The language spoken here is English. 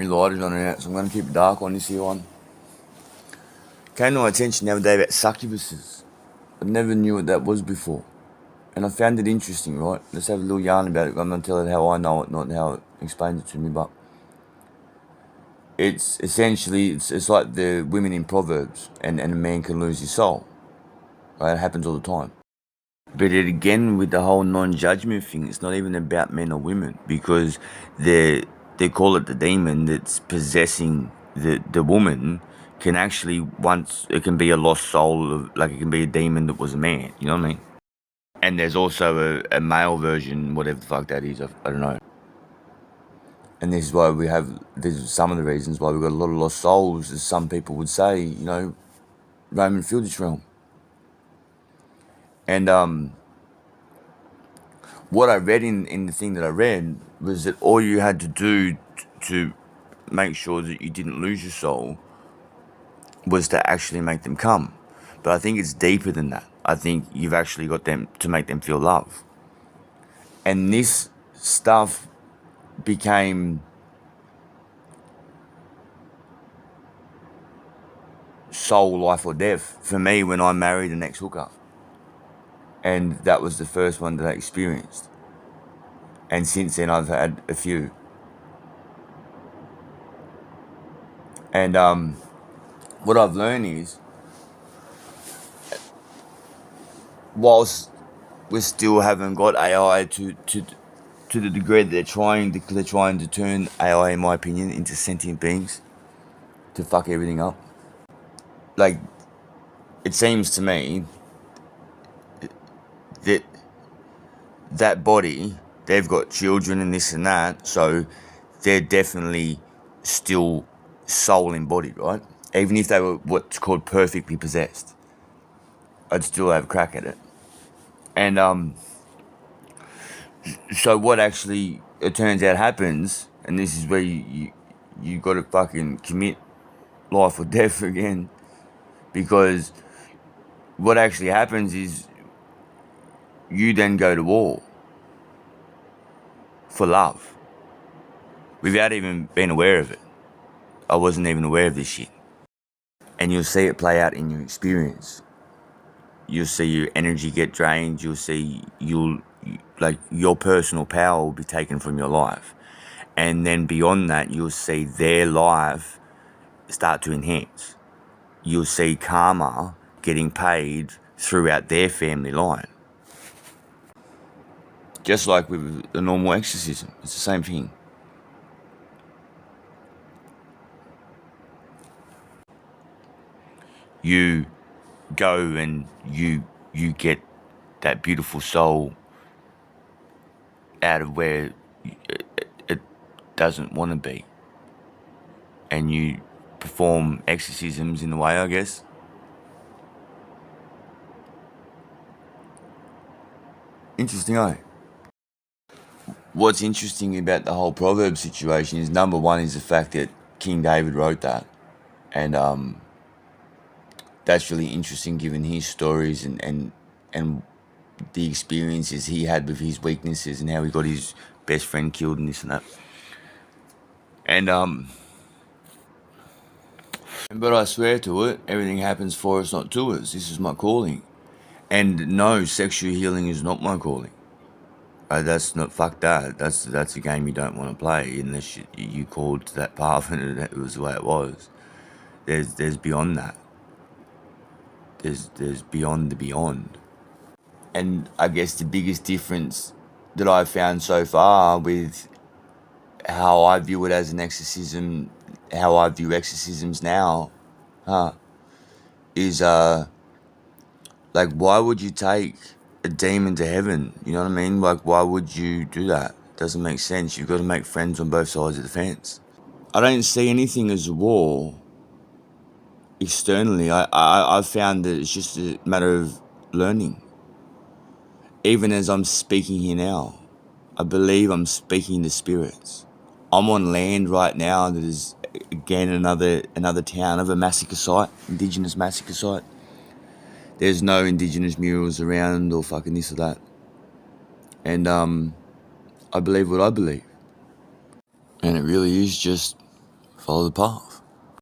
My light is running out, so I'm going to keep it dark on this here one. Came to my attention the other day about succubuses. I never knew what that was before. And I found it interesting, right? Let's have a little yarn about it. I'm going to tell it how I know it, not how it explains it to me, but it's essentially, it's like the women in Proverbs, and a man can lose his soul. Right? It happens all the time. But it, again, with the whole non-judgment thing, it's not even about men or women, because they call it the demon that's possessing the woman can actually, once it can be a lost soul of, like, it can be a demon that was a man, you know what I mean? And there's also a male version, whatever the fuck that is, I don't know. And this is why this is some of the reasons why we've got a lot of lost souls, as some people would say, you know, roaming through this realm. And what I read in the thing that I read was that all you had to do to make sure that you didn't lose your soul was to actually make them come. But I think it's deeper than that. I think you've actually got them to make them feel love. And this stuff became soul, life or death for me when I married an ex-hooker. And that was the first one that I experienced. And since then I've had a few. And what I've learned is, whilst we still haven't got AI to the degree that they're trying to turn AI, in my opinion, into sentient beings to fuck everything up. Like, it seems to me that body, they've got children and this and that, so they're definitely still soul embodied, right? Even if they were what's called perfectly possessed, I'd still have a crack at it. And so what actually, it turns out, happens, and this is where you got to fucking commit life or death again, because what actually happens is you then go to war for love without even being aware of it. I wasn't even aware of this shit. And you'll see it play out in your experience. You'll see your energy get drained. You'll see your personal power will be taken from your life. And then beyond that, you'll see their life start to enhance. You'll see karma getting paid throughout their family line. Just like with a normal exorcism, it's the same thing. You go and you get that beautiful soul out of where it doesn't want to be, and you perform exorcisms in a way, I guess. Interesting, eh? What's interesting about the whole proverb situation is, number one, is the fact that King David wrote that, and that's really interesting given his stories and the experiences he had with his weaknesses and how he got his best friend killed and this and that. And but I swear to it, everything happens for us, not to us. This is my calling. And no, sexual healing is not my calling. That's not, fuck that. That's a game you don't want to play unless you called to that path and it was the way it was. There's beyond that. There's beyond the beyond. And I guess the biggest difference that I've found so far with how I view it as an exorcism, how I view exorcisms now, is like, why would you take a demon to heaven? You know what I mean? Like, why would you do that? It doesn't make sense. You've got to make friends on both sides of the fence. I don't see anything as a war externally. I've found that it's just a matter of learning. Even as I'm speaking here now, I believe I'm speaking to spirits. I'm on land right now that is, again, another town of a massacre site, indigenous massacre site. There's no indigenous murals around or fucking this or that. And I believe what I believe. And it really is just follow the path.